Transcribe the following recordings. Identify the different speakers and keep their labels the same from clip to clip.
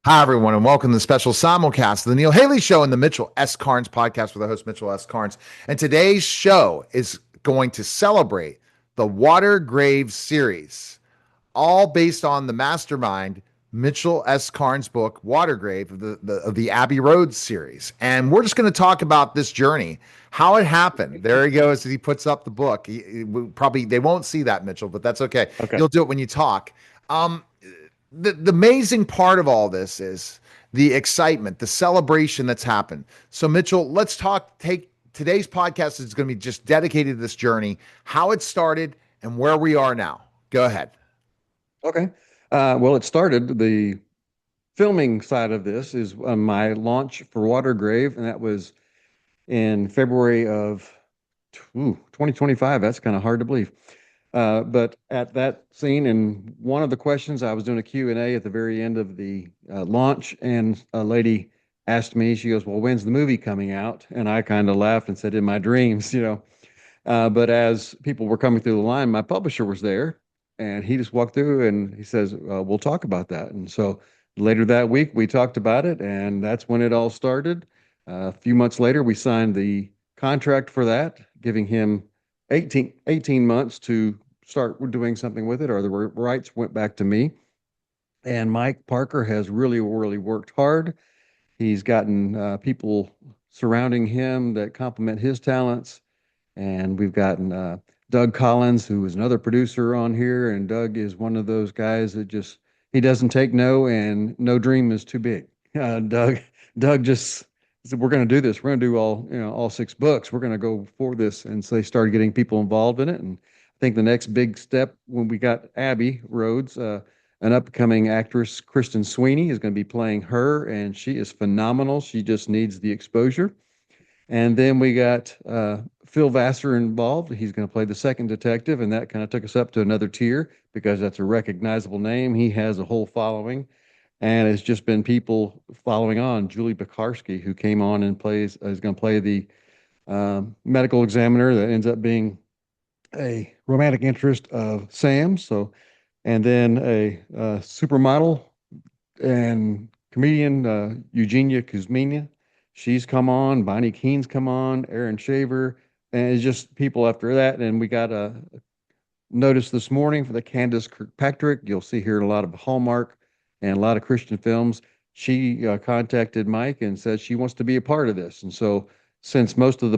Speaker 1: Hi, everyone, and welcome to the special simulcast of the Neil Haley Show and the Mitchell S. Karnes Podcast with the host, Mitchell S. Karnes. And today's show is going to celebrate the Water Grave series, all based on the mastermind Mitchell S. Karnes' book, Watergrave, of the Abbey Rhodes series. And we're just going to talk about this journey, how it happened. There he goes as he puts up the book. Probably they won't see that, Mitchell, but that's okay.
Speaker 2: Okay.
Speaker 1: You'll do it when you talk. Um, the amazing part of all this is the excitement, the celebration that's happened. So, Mitchell, let's talk. Take today's podcast is going to be just dedicated to this journey, how it started, and where we are now. Go ahead.
Speaker 2: Okay. Well, it started the filming side of this is my launch for Watergrave, and that was in February of 2025. That's kind of hard to believe. But at that scene, and one of the questions, I was doing a Q&A at the very end of the launch, and a lady asked me, she goes, "Well, when's the movie coming out?" And I kind of laughed and said, "In my dreams, you know." But as people were coming through the line, my publisher was there, and he just walked through and he says, "We'll talk about that." And so later that week, we talked about it, and that's when it all started. A few months later, we signed the contract for that, giving him 18 months to start doing something with it, or the rights went back to me. And Mike Parker has really, really worked hard. He's gotten people surrounding him that complement his talents, and we've gotten Doug Collins, who is another producer on here. And Doug is one of those guys that just, he doesn't take no, and no dream is too big. Doug just said, "We're going to do this. We're going to do all 6 books. We're going to go for this." And so they started getting people involved in it. And I think the next big step when we got Abbey Rhodes, an upcoming actress, Kristen Sweeney, is going to be playing her, and she is phenomenal. She just needs the exposure. And then we got Phil Vassar involved. He's going to play the second detective, and that kind of took us up to another tier because that's a recognizable name. He has a whole following, and it's just been people following on. Julie Pekarsky, who came on and is going to play the medical examiner that ends up being a romantic interest of Sam. So, and then a supermodel and comedian Eugenia Kuzmina. She's come on. Bonnie Keene's come on. Aaron Shaver, and it's just people after that. And we got a notice this morning for the Candace Kirkpatrick. You'll see here a lot of Hallmark and a lot of Christian films. She contacted Mike and said she wants to be a part of this. And so, since most of the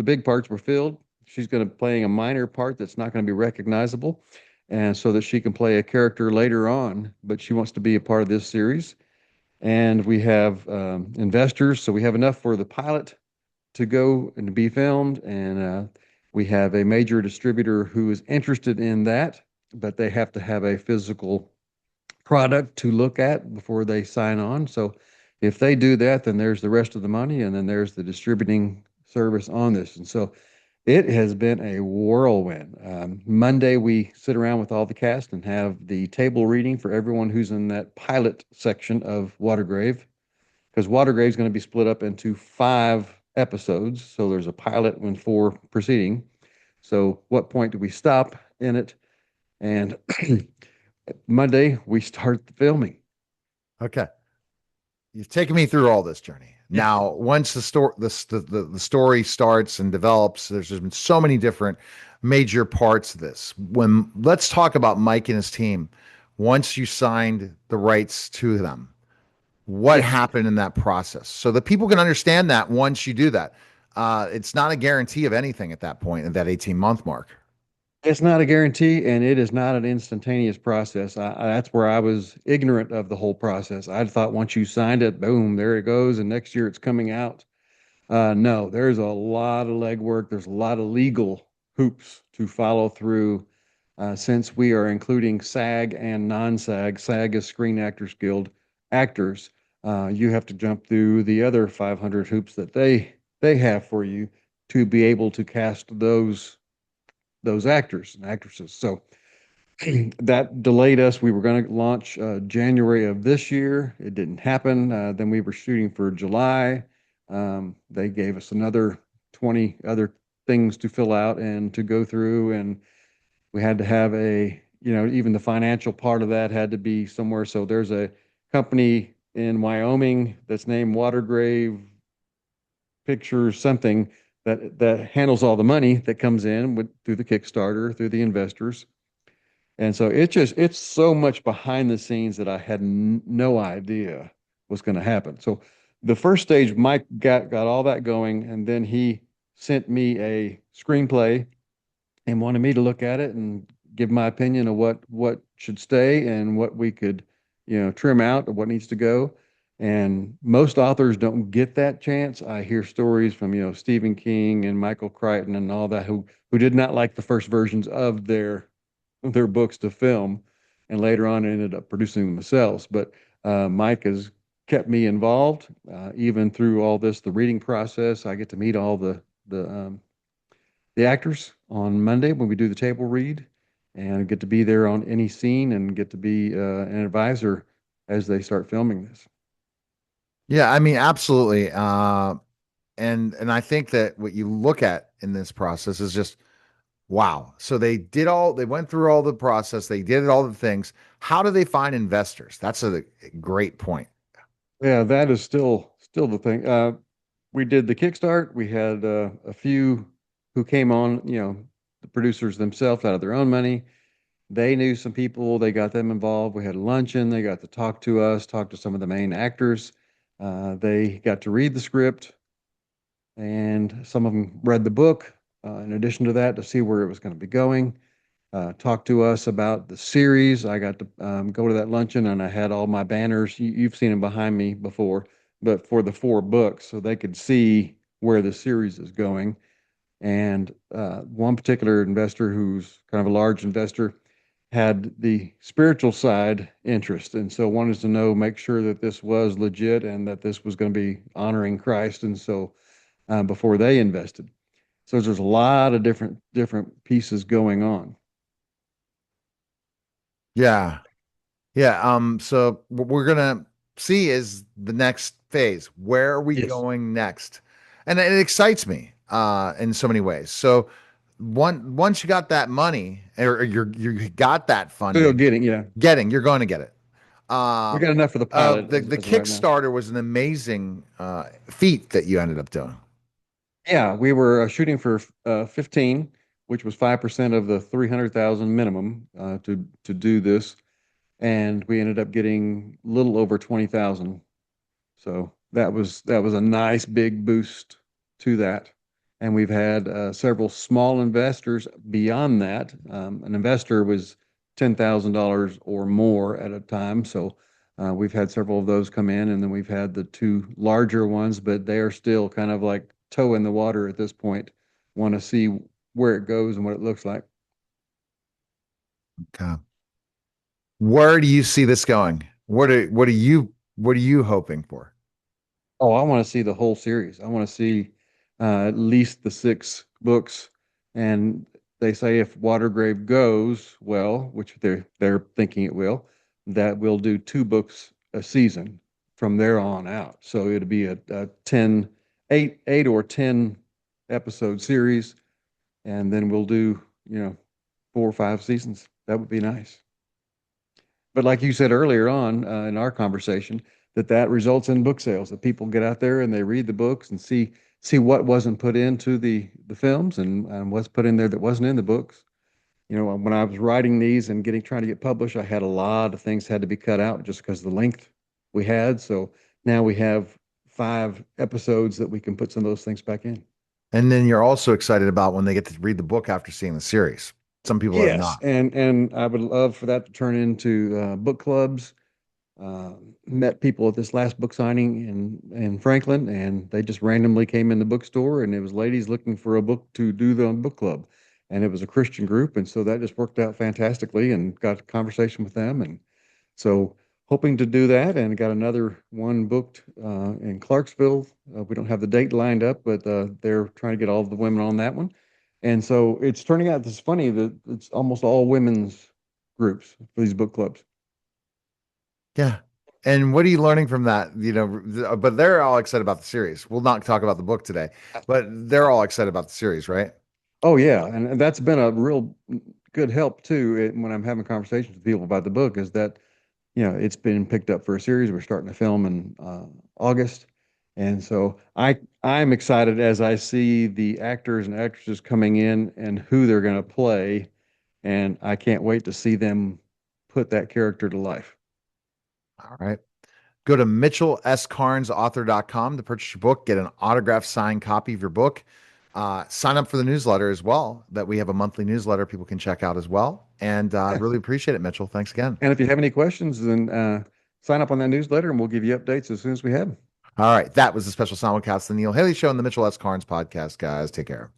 Speaker 2: big parts were filled, she's going to be playing a minor part that's not going to be recognizable, and so that she can play a character later on. But she wants to be a part of this series. And we have investors, so we have enough for the pilot to go and to be filmed. And we have a major distributor who is interested in that, but they have to have a physical product to look at before they sign on. So if they do that, then there's the rest of the money, and then there's the distributing service on this. And so it has been a whirlwind. Monday, we sit around with all the cast and have the table reading for everyone who's in that pilot section of Watergrave, because Watergrave is going to be split up into 5 episodes. So there's a pilot and 4 proceeding. So, what point do we stop in it? And Monday, we start the filming.
Speaker 1: Okay. You've taken me through all this journey. Now, once the story starts and develops, there's just been so many different major parts of this. When let's talk about Mike and his team. Once you signed the rights to them, what
Speaker 2: Yes.
Speaker 1: happened in that process so that people can understand that once you do that. It's not a guarantee of anything at that point, at that 18-month mark.
Speaker 2: It's not a guarantee, and it is not an instantaneous process. That's where I was ignorant of the whole process. I thought once you signed it, boom, there it goes, and next year it's coming out. No, there's a lot of legwork. There's a lot of legal hoops to follow through. Since we are including SAG and non-SAG, SAG is Screen Actors Guild actors. You have to jump through the other 500 hoops that they have for you to be able to cast those actors and actresses. So that delayed us. We were going to launch January of this year. It didn't happen. Then we were shooting for July. They gave us another 20 other things to fill out and to go through. And we had to have even the financial part of that had to be somewhere. So there's a company in Wyoming that's named Watergrave Pictures something that handles all the money that comes in through the Kickstarter, through the investors. And so it's so much behind the scenes that I had no idea was going to happen. So the first stage, Mike got all that going, and then he sent me a screenplay and wanted me to look at it and give my opinion of what should stay and what we could, trim out or what needs to go. And most authors don't get that chance. I hear stories from, Stephen King and Michael Crichton and all that who did not like the first versions of their books to film, and later on ended up producing them themselves. But Mike has kept me involved, even through all this, the reading process. I get to meet all the actors on Monday when we do the table read, and get to be there on any scene and get to be an advisor as they start filming this.
Speaker 1: Yeah, I mean, absolutely. And I think that what you look at in this process is just wow. So they went through all the process, they did all the things. How do they find investors? That's a great point.
Speaker 2: Yeah, that is still the thing. We did the Kickstart. We had a few who came on, the producers themselves out of their own money. They knew some people, they got them involved. We had a luncheon, they got to talk to us, talk to some of the main actors. They got to read the script, and some of them read the book, in addition to that, to see where it was going to be going. Talk to us about the series. I got to go to that luncheon, and I had all my banners. You've seen them behind me before, but for the 4 books, so they could see where the series is going. And one particular investor, who's kind of a large investor, had the spiritual side interest, and so wanted to know, make sure that this was legit and that this was going to be honoring Christ. And so before they invested, so there's a lot of different pieces going on.
Speaker 1: Yeah. Yeah. So what we're gonna see is the next phase. Where are we
Speaker 2: Yes.
Speaker 1: going next? And it excites me in so many ways. So once you got that money or you got that
Speaker 2: Still
Speaker 1: funding,
Speaker 2: getting, yeah.
Speaker 1: you're going to get it.
Speaker 2: We
Speaker 1: Uh,
Speaker 2: got enough for the pilot
Speaker 1: the
Speaker 2: as of right now.
Speaker 1: Kickstarter was an amazing feat that you ended up doing.
Speaker 2: Yeah, we were shooting for 15, which was 5% of the 300,000 minimum to do this, and we ended up getting a little over 20,000. So that was a nice big boost to that. And we've had several small investors beyond that. An investor was $10,000 or more at a time. So we've had several of those come in, and then we've had the 2 larger ones, but they are still kind of like toe in the water at this point. Want to see where it goes and what it looks like.
Speaker 1: Okay. Where do you see this going? What are you hoping for?
Speaker 2: Oh, I want to see the whole series. I want to see at least the 6 books. And they say if Watergrave goes well, which they're thinking it will, that we'll do 2 books a season from there on out. So it'll be a 10, 8 or 10 episode series, and then we'll do, 4 or 5 seasons. That would be nice. But like you said earlier on in our conversation, that results in book sales. That people get out there and they read the books and see what wasn't put into the films, and what's put in there that wasn't in the books. When I was writing these and trying to get published, I had a lot of things had to be cut out just because of the length we had. So now we have 5 episodes that we can put some of those things back in.
Speaker 1: And then you're also excited about when they get to read the book after seeing the series. Some people have
Speaker 2: Yes,
Speaker 1: not.
Speaker 2: and I would love for that to turn into book clubs. Met people at this last book signing in Franklin, and they just randomly came in the bookstore, and it was ladies looking for a book to do the book club, and it was a Christian group, and so that just worked out fantastically, and got a conversation with them, and so hoping to do that, and got another one booked in Clarksville. We don't have the date lined up, but they're trying to get all of the women on that one, and so it's turning out. It's funny that it's almost all women's groups for these book clubs.
Speaker 1: Yeah. And what are you learning from that? But they're all excited about the series. We'll not talk about the book today, but they're all excited about the series, right?
Speaker 2: Oh yeah, and that's been a real good help too when I'm having conversations with people about the book. Is that it's been picked up for a series. We're starting to film in August. And so I'm excited as I see the actors and actresses coming in and who they're going to play. And I can't wait to see them put that character to life.
Speaker 1: All right. Go to mitchellscarnesauthor.com to purchase your book, get an autographed signed copy of your book. Sign up for the newsletter as well, that we have a monthly newsletter people can check out as well. And
Speaker 2: Yeah.
Speaker 1: really appreciate it, Mitchell. Thanks again.
Speaker 2: And if you have any questions, then sign up on that newsletter and we'll give you updates as soon as we have them.
Speaker 1: All right. That was the special simulcast, the Neil Haley Show and the Mitchell S. Carnes Podcast, guys. Take care.